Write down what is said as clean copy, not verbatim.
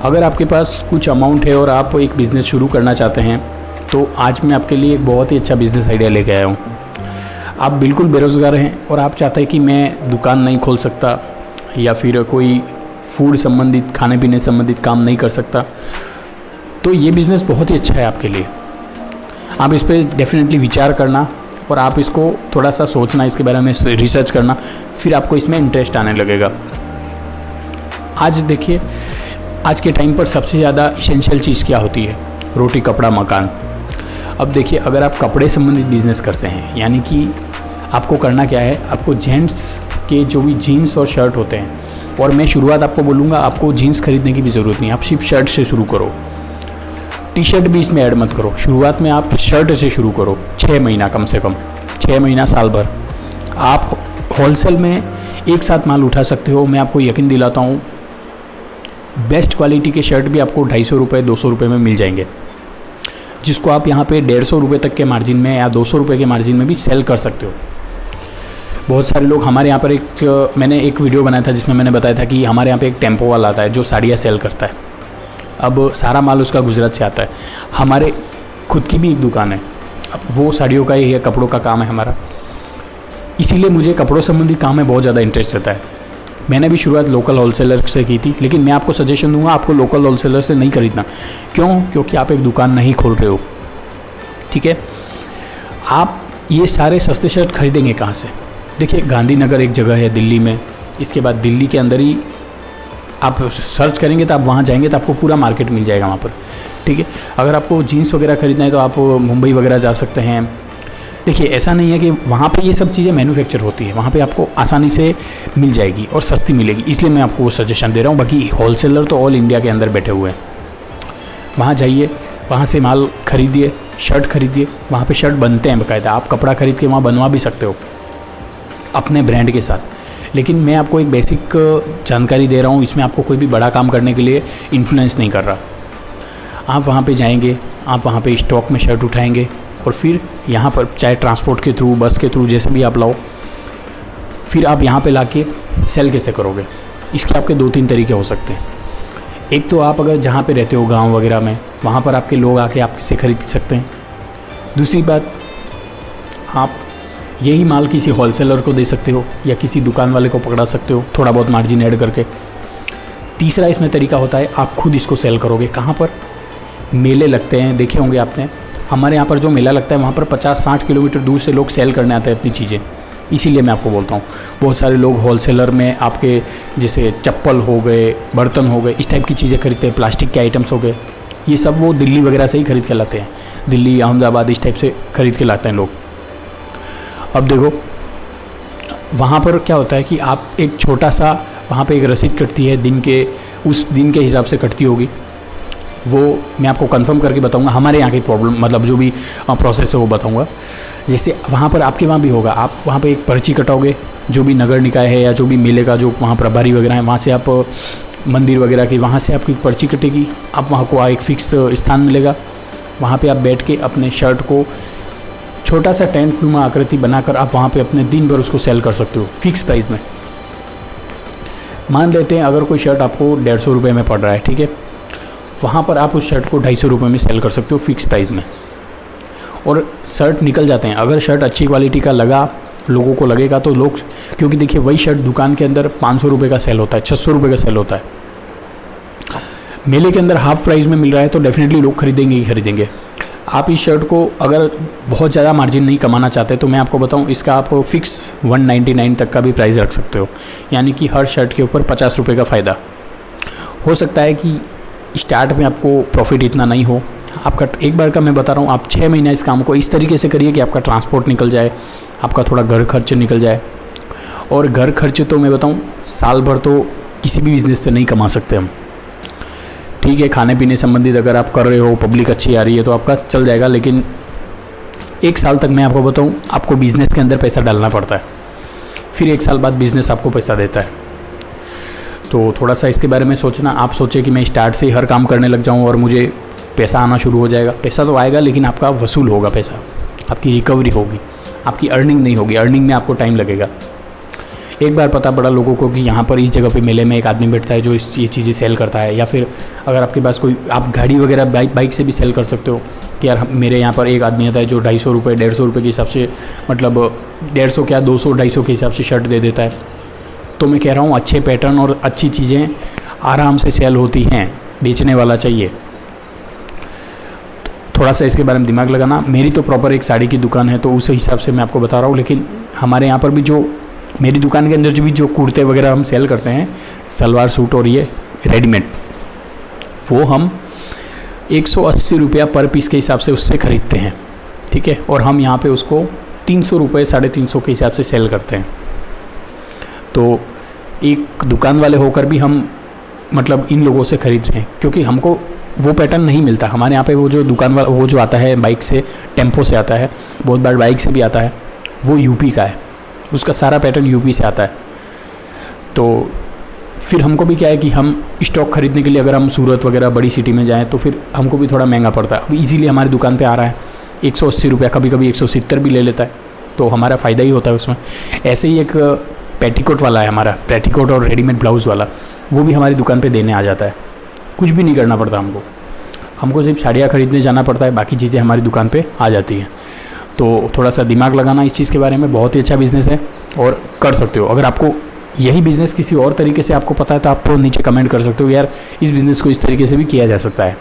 अगर आपके पास कुछ अमाउंट है और आप एक बिज़नेस शुरू करना चाहते हैं तो आज मैं आपके लिए एक बहुत ही अच्छा बिज़नेस आइडिया लेके आया हूँ। आप बिल्कुल बेरोज़गार हैं और आप चाहते हैं कि मैं दुकान नहीं खोल सकता या फिर कोई फूड संबंधित खाने पीने संबंधित काम नहीं कर सकता, तो ये बिज़नेस बहुत ही अच्छा है आपके लिए। आप इस पर डेफिनेटली विचार करना और आप इसको थोड़ा सा सोचना, इसके बारे में रिसर्च करना, फिर आपको इसमें इंटरेस्ट आने लगेगा। आज देखिए, आज के टाइम पर सबसे ज़्यादा इसेंशियल चीज़ क्या होती है? रोटी, कपड़ा, मकान। अब देखिए, अगर आप कपड़े संबंधित बिज़नेस करते हैं, यानी कि आपको करना क्या है, आपको जेंट्स के जो भी जीन्स और शर्ट होते हैं, और मैं शुरुआत आपको बोलूँगा, आपको जीन्स खरीदने की भी ज़रूरत नहीं, आप सिर्फ शर्ट से शुरू करो। टी शर्ट भी इसमें ऐड मत करो, शुरुआत में आप शर्ट से शुरू करो। 6 महीना, कम से कम 6 महीना, साल भर आप होलसेल में एक साथ माल उठा सकते हो। मैं आपको यकीन दिलाता हूँ, बेस्ट क्वालिटी के शर्ट भी आपको 250 रुपये, 200 रुपये में मिल जाएंगे, जिसको आप यहाँ पे 150 रुपये तक के मार्जिन में या 200 रुपये के मार्जिन में भी सेल कर सकते हो। बहुत सारे लोग हमारे यहाँ पर मैंने एक वीडियो बनाया था जिसमें मैंने बताया था कि हमारे यहाँ पे एक टेम्पो वाला आता है जो साड़ियाँ सेल करता है। अब सारा माल उसका गुजरात से आता है। हमारे खुद की भी एक दुकान है, अब वो साड़ियों का ही है, कपड़ों का काम है हमारा, इसीलिए मुझे कपड़ों संबंधी काम में बहुत ज़्यादा इंटरेस्ट रहता है। मैंने भी शुरुआत लोकल होलसेलर से की थी, लेकिन मैं आपको सजेशन दूंगा, आपको लोकल होलसेलर से नहीं खरीदना। क्यों? क्योंकि आप एक दुकान नहीं खोल रहे हो, ठीक है। आप ये सारे सस्ते शर्ट खरीदेंगे कहाँ से? देखिए, गांधीनगर एक जगह है दिल्ली में, इसके बाद दिल्ली के अंदर ही आप सर्च करेंगे तो आप वहाँ जाएंगे तो आपको पूरा मार्केट मिल जाएगा वहाँ पर, ठीक है। अगर आपको जीन्स वगैरह खरीदना है तो आप मुंबई वगैरह जा सकते हैं। देखिए, ऐसा नहीं है कि वहाँ पे ये सब चीज़ें मैन्युफैक्चर होती है, वहाँ पे आपको आसानी से मिल जाएगी और सस्ती मिलेगी, इसलिए मैं आपको वो सजेशन दे रहा हूँ। बाकी होलसेलर तो ऑल इंडिया के अंदर बैठे हुए हैं, वहाँ जाइए, वहाँ से माल खरीदिए, शर्ट खरीदिए, वहाँ पे शर्ट बनते हैं बाकायदा, आप कपड़ा खरीद के वहाँ बनवा भी सकते हो अपने ब्रांड के साथ। लेकिन मैं आपको एक बेसिक जानकारी दे रहा हूँ, इसमें आपको कोई भी बड़ा काम करने के लिए इन्फ्लुएंस नहीं कर रहा। आप वहाँ पे जाएंगे, आप वहाँ पे स्टॉक में शर्ट उठाएंगे और फिर यहाँ पर चाहे ट्रांसपोर्ट के थ्रू, बस के थ्रू, जैसे भी आप लाओ, फिर आप यहाँ पे लाके सेल कैसे करोगे? इसके आपके 2-3 तरीके हो सकते हैं। एक तो आप अगर जहाँ पे रहते हो गांव वगैरह में, वहाँ पर आपके लोग आके आपसे खरीद सकते हैं। दूसरी बात, आप यही माल किसी होलसेलर को दे सकते हो या किसी दुकान वाले को पकड़ा सकते हो, थोड़ा बहुत मार्जिन ऐड करके। तीसरा इसमें तरीका होता है, आप खुद इसको सेल करोगे। कहाँ पर? मेले लगते हैं, देखे होंगे आपने। हमारे यहाँ पर जो मेला लगता है वहाँ पर 50-60 किलोमीटर दूर से लोग सेल करने आते हैं अपनी चीज़ें। इसीलिए मैं आपको बोलता हूँ, बहुत सारे लोग होलसेलर में आपके जैसे चप्पल हो गए, बर्तन हो गए, इस टाइप की चीज़ें खरीदते हैं, प्लास्टिक के आइटम्स हो गए, ये सब वो दिल्ली वगैरह से ही खरीद के लाते हैं। दिल्ली, अहमदाबाद, इस टाइप से खरीद के लाते हैं लोग। अब देखो, वहाँ पर क्या होता है कि आप एक छोटा सा, वहाँ पे एक रसीद कटती है, दिन के, उस दिन के हिसाब से कटती होगी, वो मैं आपको कंफर्म करके बताऊंगा। हमारे यहाँ की प्रॉब्लम, मतलब जो भी प्रोसेस है वो बताऊंगा। जैसे वहाँ पर आपके वहाँ भी होगा, आप वहाँ पे एक पर्ची कटाओगे, जो भी नगर निकाय है या जो भी मेले का जो वहाँ प्रभारी वगैरह है, वहाँ से आप मंदिर वगैरह की, वहाँ से आपकी पर्ची कटेगी, आप वहाँ को एक फ़िक्स स्थान मिलेगा, वहाँ पर आप बैठ के अपने शर्ट को छोटा सा टेंट नुमा आकृति बनाकर आप वहाँ पे अपने दिन भर उसको सेल कर सकते हो फिक्स प्राइस में। मान लेते हैं अगर कोई शर्ट आपको 150 रुपये में पड़ रहा है, ठीक है, वहाँ पर आप उस शर्ट को 250 रुपये में सेल कर सकते हो फिक्स प्राइस में, और शर्ट निकल जाते हैं। अगर शर्ट अच्छी क्वालिटी का लगा, लोगों को लगेगा तो लोग, क्योंकि देखिए वही शर्ट दुकान के अंदर 500 रुपये का सेल होता है, 600 रुपये का सेल होता है, मेले के अंदर हाफ प्राइस में मिल रहा है तो डेफिनेटली लोग खरीदेंगे ही खरीदेंगे। आप इस शर्ट को अगर बहुत ज़्यादा मार्जिन नहीं कमाना चाहते तो मैं आपको बताऊं, इसका आप फिक्स 199 तक का भी प्राइस रख सकते हो, यानी कि हर शर्ट के ऊपर 50 रुपये का फ़ायदा। हो सकता है कि स्टार्ट में आपको प्रॉफिट इतना नहीं हो, आपका एक बार का मैं बता रहा हूँ, आप 6 महीना इस काम को इस तरीके से करिए कि आपका ट्रांसपोर्ट निकल जाए, आपका थोड़ा घर खर्च निकल जाए। और घर खर्च तो मैं बताऊँ, साल भर तो किसी भी बिज़नेस से नहीं कमा सकते हम, ठीक है। खाने पीने संबंधित अगर आप कर रहे हो, पब्लिक अच्छी आ रही है तो आपका चल जाएगा, लेकिन 1 साल तक मैं आपको बताऊं, आपको बिज़नेस के अंदर पैसा डालना पड़ता है, फिर 1 साल बाद बिज़नेस आपको पैसा देता है। तो थोड़ा सा इसके बारे में सोचना। आप सोचे कि मैं स्टार्ट से ही हर काम करने लग जाऊं और मुझे पैसा आना शुरू हो जाएगा। पैसा तो आएगा, लेकिन आपका वसूल होगा पैसा, आपकी रिकवरी होगी, आपकी अर्निंग नहीं होगी। अर्निंग में आपको टाइम लगेगा। एक बार पता पड़ा लोगों को कि यहाँ पर इस जगह पे मेले में एक आदमी बैठता है जो ये चीज़ें सेल करता है, या फिर अगर आपके पास कोई आप गाड़ी वगैरह बाइक से भी सेल कर सकते हो कि यार मेरे यहाँ पर एक आदमी आता है जो 250 रुपये 150 रुपये के हिसाब से, मतलब 150 क्या 200 250 के हिसाब से शर्ट दे देता है। तो मैं कह रहा हूँ अच्छे पैटर्न और अच्छी चीज़ें आराम से सेल होती हैं, बेचने वाला चाहिए। थोड़ा सा इसके बारे में दिमाग लगाना। मेरी तो प्रॉपर एक साड़ी की दुकान है तो उस हिसाब से मैं आपको बता रहा हूँ, लेकिन हमारे यहाँ पर भी जो मेरी दुकान के अंदर जो कुर्ते वगैरह हम सेल करते हैं, सलवार सूट और ये रेडीमेड, वो हम 180 रुपया पर पीस के हिसाब से उससे ख़रीदते हैं, ठीक है। और हम यहाँ पे उसको 300 रुपये 350 के हिसाब से सेल करते हैं। तो एक दुकान वाले होकर भी हम मतलब इन लोगों से ख़रीद रहे हैं, क्योंकि हमको वो पैटर्न नहीं मिलता हमारे यहाँ पे। वो जो दुकान वाला वो जो आता है बाइक से, टेम्पो से आता है, बहुत बार बाइक से भी आता है, वो यूपी का है, उसका सारा पैटर्न यूपी से आता है। तो फिर हमको भी क्या है कि हम स्टॉक खरीदने के लिए अगर हम सूरत वगैरह बड़ी सिटी में जाएँ तो फिर हमको भी थोड़ा महंगा पड़ता है। अब ईज़िली हमारी दुकान पे आ रहा है 180 रुपया, कभी कभी 170 भी ले लेता है, तो हमारा फ़ायदा ही होता है उसमें। ऐसे ही एक पेटीकोट वाला है हमारा, पेटीकोट और रेडीमेड ब्लाउज़ वाला, वो भी हमारी दुकान पे देने आ जाता है। कुछ भी नहीं करना पड़ता हमको सिर्फ साड़ियाँ खरीदने जाना पड़ता है, बाकी चीज़ें हमारी दुकान पे आ जाती हैं। तो थोड़ा सा दिमाग लगाना इस चीज़ के बारे में, बहुत ही अच्छा बिज़नेस है और कर सकते हो। अगर आपको यही बिज़नेस किसी और तरीके से आपको पता है तो आप नीचे कमेंट कर सकते हो, यार इस बिज़नेस को इस तरीके से भी किया जा सकता है।